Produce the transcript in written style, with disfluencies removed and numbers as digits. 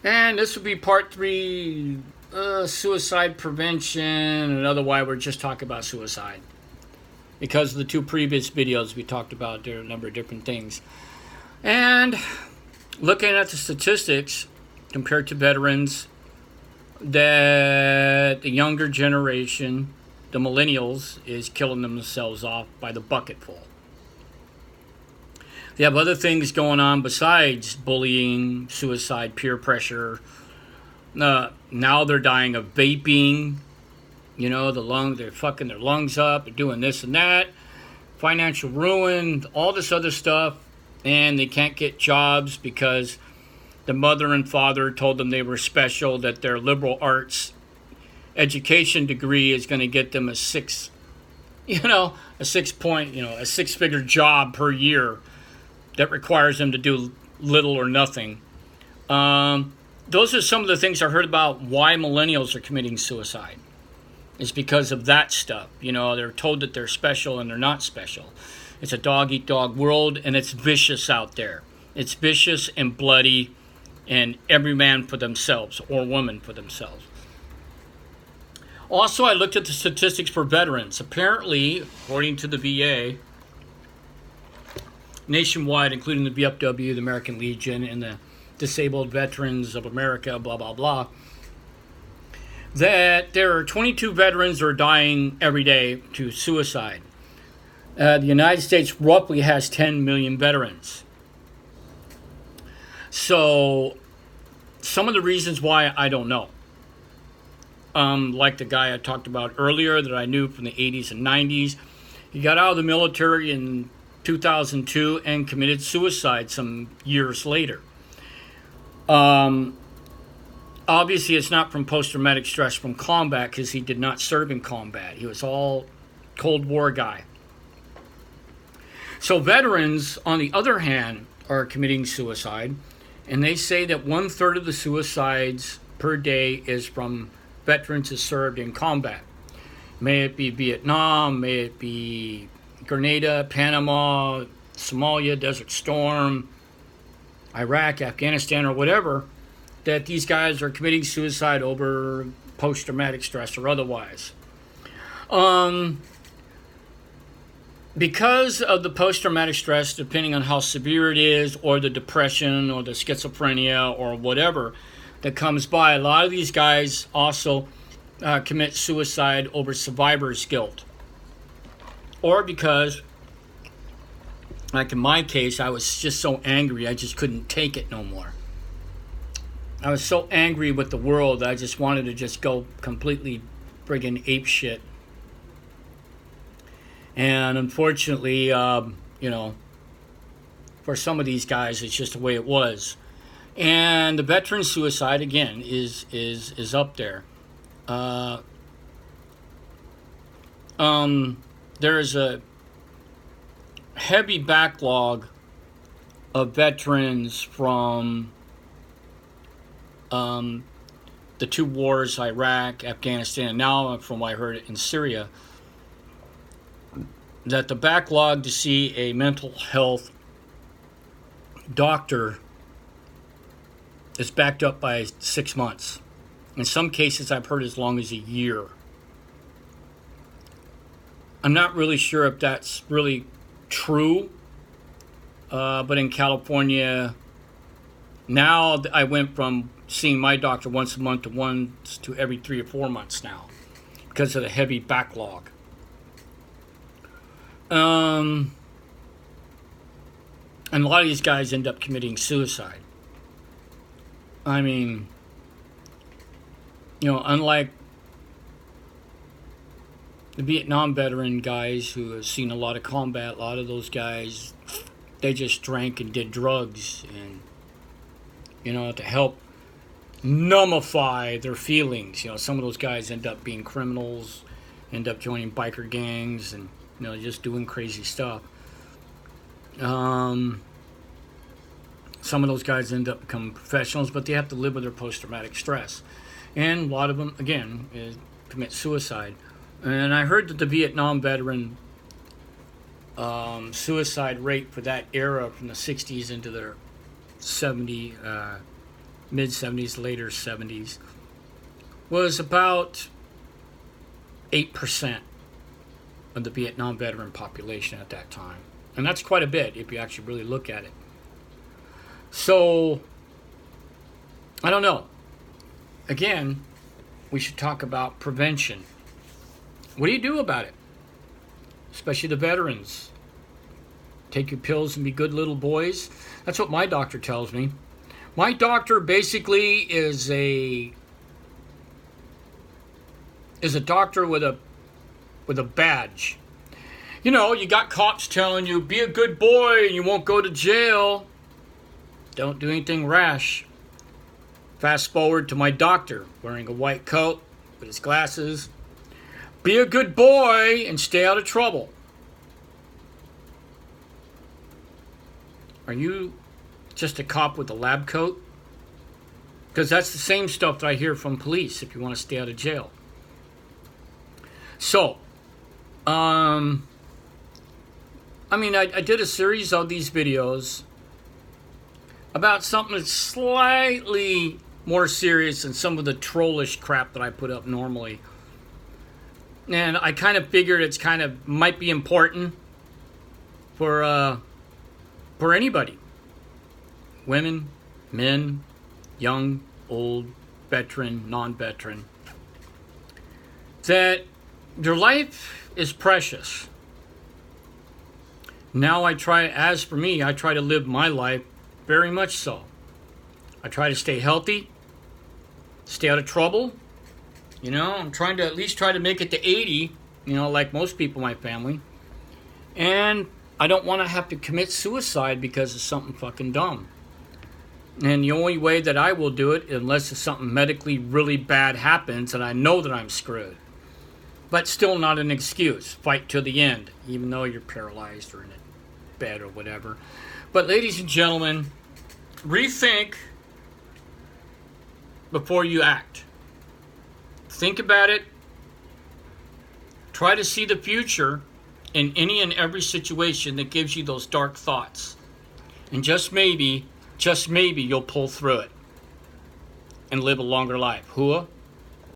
And this will be part 3, suicide prevention, and otherwise we're just talking about suicide. Because of the 2 previous videos we talked about, there are a number of different things. And looking at the statistics compared to veterans, that the younger generation, the millennials, is killing themselves off by the bucketful. They have other things going on besides bullying, suicide, peer pressure. Now they're dying of vaping. You know, they're fucking their lungs up. They're doing this and that. Financial ruin, all this other stuff. And they can't get jobs because the mother and father told them they were special, that their liberal arts education degree is going to get them a six-figure job per year that requires them to do little or nothing. Those are some of the things I heard about why millennials are committing suicide. It's because of that stuff. You know, they're told that they're special and they're not special. It's a dog-eat-dog world, and it's vicious out there. It's vicious and bloody, and every man for themselves or woman for themselves. Also, I looked at the statistics for veterans. Apparently, according to the VA, nationwide, including the VFW, the American Legion, and the Disabled Veterans of America, blah, blah, blah, that there are 22 veterans who are dying every day to suicide. The United States roughly has 10 million veterans. So, some of the reasons why, I don't know. Like the guy I talked about earlier that I knew from the 80s and 90s. He got out of the military in 2002 and committed suicide some years later. Obviously, it's not from post-traumatic stress from combat because he did not serve in combat. He was all Cold War guy. So veterans, on the other hand, are committing suicide, and they say that 1/3 of the suicides per day is from veterans who served in combat. May it be Vietnam, may it be Grenada, Panama, Somalia, Desert Storm, Iraq, Afghanistan, or whatever, that these guys are committing suicide over post-traumatic stress or otherwise. Because of the post-traumatic stress, depending on how severe it is, or the depression, or the schizophrenia, or whatever that comes by, a lot of these guys also commit suicide over survivor's guilt. Or because, like in my case, I was just so angry, I just couldn't take it no more. I was so angry with the world that I just wanted to just go completely friggin' ape shit. And unfortunately, for some of these guys, it's just the way it was. And the veteran suicide, again, is up there. There is a heavy backlog of veterans from the 2 wars, Iraq, Afghanistan, and now, from what I heard, in Syria, that the backlog to see a mental health doctor is backed up by 6 months. In some cases, I've heard as long as a year. I'm not really sure if that's really true, but in California, now I went from seeing my doctor once a month to every 3 or 4 months now because of the heavy backlog. And a lot of these guys end up committing suicide. I mean, unlike the Vietnam veteran guys who have seen a lot of combat, a lot of those guys, they just drank and did drugs and, to help numbify their feelings. Some of those guys end up being criminals, end up joining biker gangs and, just doing crazy stuff. Some of those guys end up becoming professionals, but they have to live with their post-traumatic stress. And a lot of them, again, commit suicide. And I heard that the Vietnam veteran suicide rate for that era from the 60s into the mid-70s, later 70s, was about 8% of the Vietnam veteran population at that time. And that's quite a bit if you actually really look at it. So, I don't know. Again, we should talk about prevention. What do you do about it? Especially the veterans. Take your pills and be good little boys. That's what my doctor tells me. My doctor basically is a doctor with a badge. You know, you got cops telling you, be a good boy and you won't go to jail. Don't do anything rash. Fast forward to my doctor wearing a white coat with his glasses. Be a good boy and stay out of trouble. Are you just a cop with a lab coat? Because that's the same stuff that I hear from police if you want to stay out of jail. So, I did a series of these videos about something that's slightly more serious than some of the trollish crap that I put up normally. And I kind of figured it's might be important for anybody. Women, men, young, old, veteran, non-veteran. That your life is precious. Now as for me, I try to live my life very much so. I try to stay healthy, stay out of trouble. You know, I'm trying to at least try to make it to 80, you know, like most people in my family. And I don't want to have to commit suicide because of something fucking dumb. And the only way that I will do it, unless if something medically really bad happens and I know that I'm screwed. But still not an excuse. Fight to the end, even though you're paralyzed or in a bed or whatever. But ladies and gentlemen, rethink before you act. Think about it. Try to see the future in any and every situation that gives you those dark thoughts. And just maybe you'll pull through it and live a longer life. Hua.